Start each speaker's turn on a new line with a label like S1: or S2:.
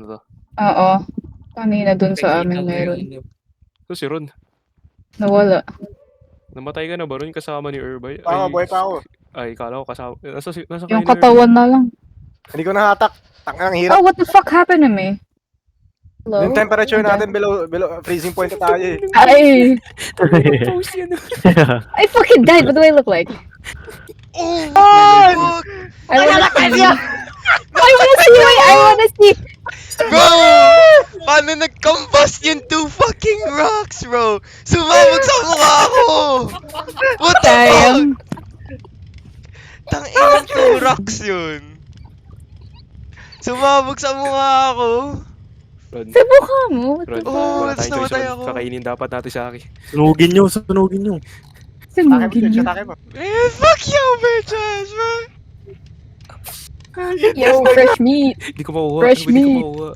S1: Ano to?
S2: Oo. Kanina dun sa amin
S3: Nakikita mo
S2: meron.
S3: yun.
S1: So si Ron.
S2: Nawala.
S1: Namatay ka na ba Ron kasama ni Urbay?
S4: Buhay pa ako.
S1: Ay, kala ko kasama. Nasa
S2: Yung
S1: kayo ni
S2: katawan na lang.
S4: Hindi ko nahatak. Ang hirap.
S2: Oh, what the fuck happened to me? Hello?
S4: Yung temperature natin below freezing point na tayo eh.
S2: Ay!
S1: Post yan.
S2: I fucking died. What do I look like?
S5: Oh!
S4: Fuck!
S2: I wanna see. I wanna see.
S5: Bro! Paano nag-combust yung 2 fucking rocks, bro? Sumabog sa mukha ko! What the fuck?
S2: Damn.
S5: Tangina 2 rocks yun. Sumabog sa mukha ko.
S1: Ron,
S2: Sa mukha mo? What the
S1: Ron,
S2: fuck?
S5: Oh,
S1: wala
S5: that's
S1: tayong choice,
S5: namatay
S1: Ron.
S5: ako.
S1: Kakainin dapat natin siya Aki.
S3: Sunugin nyo.
S2: Sa
S4: Atake mo,
S2: mugin
S4: Church.
S2: niya.
S4: Atake mo.
S5: Man, fuck you, bitches, man!
S2: Yo, fresh meat.
S1: Hindi ko makuha.
S2: Fresh
S1: Hindi ko
S2: meat.
S1: makuha.